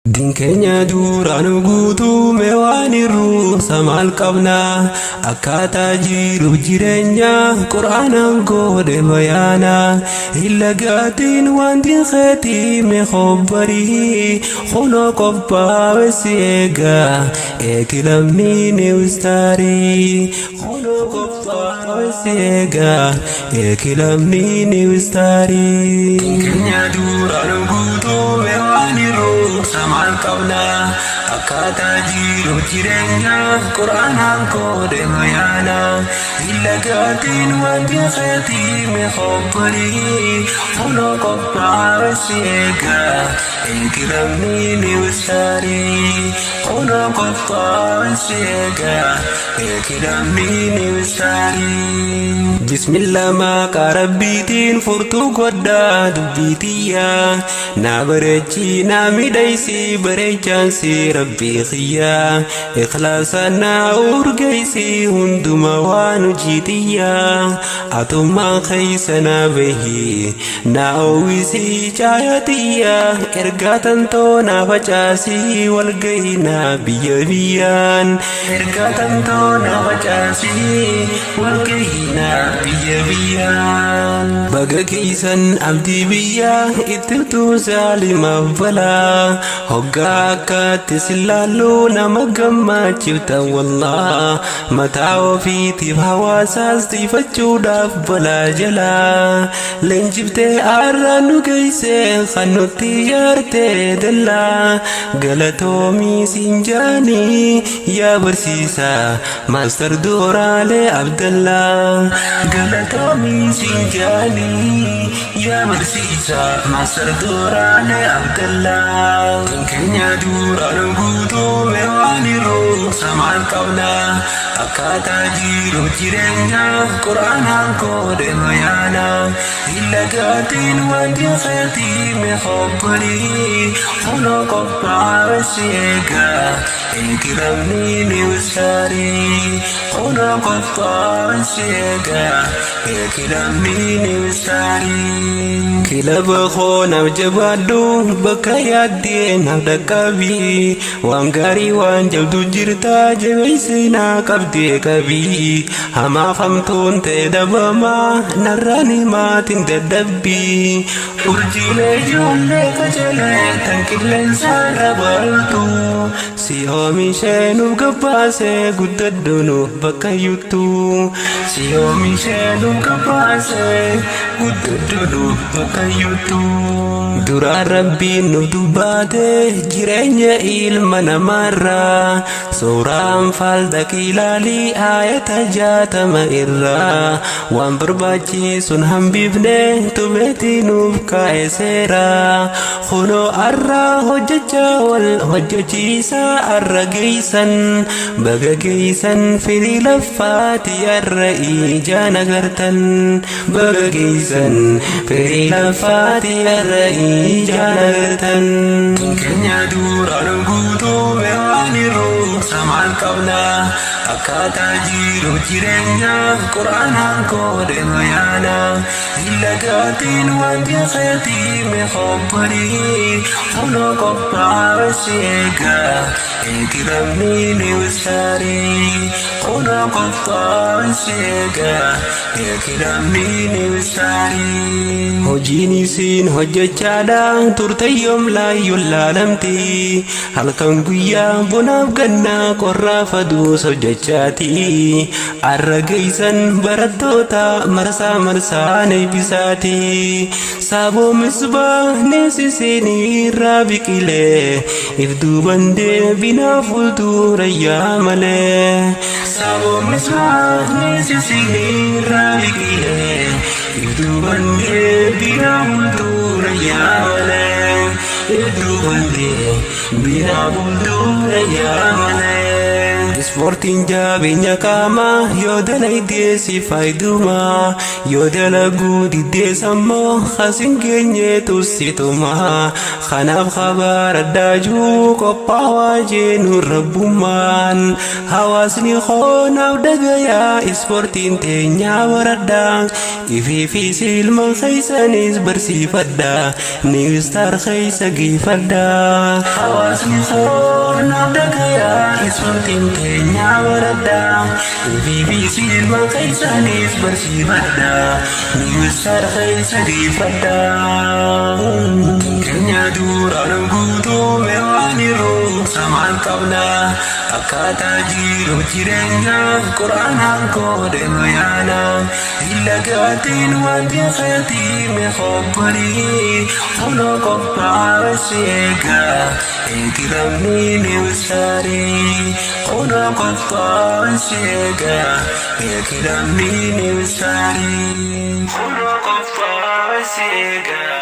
Din keenya duraan guutuu meewaaniru samaal qabna akkaataa jiruuf jireenya quraanaan goode bayaana illagaatiin wanti keetii meeqobbarii khunoo qophaa'e si eega eegilamni niwistaarii khunoo qophaa'e si eega eegilamni niwistaarii. Din keenya duraan guutuu meewaaniru samaal qabna akkaataa jiruuf jireenya quraanaan goode bayaana illagaatiin wanti keetii meeqobbarii khunoo qophaa'e si eega eegilamni niwistaarii khunoo qophaa'e si eega eegilamni niwistaarii. Bismillah maqaa rabbiitiin furtuu godhaa dubbiitiyyaa na bareechi na midhaysi bareechaansi rabbii khiyyaa ikhlaasaan na urgeessi hunduma waan hojiitiyyaa atummaan keessa na bahi na oowwisi caayatiyyaa ergaa tantoo na facaasi walgahi na biyya biyyaan ergaa tantoo na facaasi walgahi na biyya biyyaan baga keeysan abdii biyyaa ittirtuu zaalimaaf balaa hoggaa akkaatti sillaaluu nama gammachiifta wallah mataa ofiitiif hawaasaas tiifachuudhaaf balaa jalaa leenjiftee aarraan nu geeyse kan nutti yaartee dallaa galatoomii siin jaanii yaa barsiisa maastar dooraalee abdallaa galatoomii siin jaanii yaa barsiisa maastar dooraalee abdallaa. Din keenya duraan guutuu meewaaniru samaal qabna akkaataa jiruuf jireenya quraanaan goode bayaana illagaatiin wanti keetii meeqobbarii khunoo qophaa'e si eega eegilamni niwistaarii khunoo qophaa'e si eega eegilamni niwistaarii. Kilaba khoonaaf jabaadhu bakka yaaddee naaf dhaqqabii waan gaarii waan jabdu jirta jabeessi naa qabdee qabii hamaaf hamtuun ta'e dhabamaa narraan himaatiin dadhabbii urjiilee ijoollee qajeelee tan qilleensarra baltu si oomishee nuuf gabbaasee guddadhu nuuf bakka yuttu si oomishee nuuf gabbaasee guddadhu nuuf bakka yuttu. Duraan rabbiin nuuf dubbaate jireenya ilma namaarraa suuraan faaldaqii ilaalii aayata 60 irraa waan barbaachisun hambifne tumeetii nuuf kaa'e seeraa khunoo arraa hojjechaa wal hojjechiisaa arra geeysan baga geeysan firii laffaati arra ijaan agartan baga geeysan firii laffaati arra ijaan agartan. Din keenya duraan guutuu meewaaniru samaal qabna akkaataa jiruuf jireenya quraanaan goode bayaana illagaatiin wanti keetii meeqobbarii khunoo qophaa'e si eega eegilamni niwistaarii khunoo qophaa'e si eega eegilamni niwistaarii. Hojiin isiin hojjechaadha turte yoom laayyoo laalamti halkan guyyaa bonaaf gannaa qorraaf aduus hojjechaati arra geeysan barattoota marsaa marsaan eebbisaati saaboo misbaa neesisiin irraa biqilee if duuban deebinaa fuuldura yaa malee saaboo misbaa neesisiin irraa biqilee if duuban deebinaa fuuldura yaa malee if duuban deebinaa fuuldura yaa malee. Ispoortiin jabeenya qaamaa yoo dalaydee si fayyaduma yoo dalaguu diddee sammoo hasin geenyeetu situma kanaaf khabar addaajuu qophaawaa jeenu rabbummaan hawaasni khoonaaf dagayaa ispoortiin teenyaa waraddaa ifiifi silma khaysanis barsiifadda niwistar khaysa giifadda hawaasni khoonaaf dagayaa ispoortiin teenyaa waraddaa ifiifi silma khaysanis barsiifadda niwistar khaysa giifadda keenya duraan guutuu meewaaniru samaan qabna akkaataa jiru jireenya quraanaan koode mayaana ilagaatiin wanti feetii meeqobbarii hunoo qophaa'e seegaa eegiramni niwisaarii hunoo qophaa'e seegaa eegiramni niwisaarii hunoo qophaa'e seegaa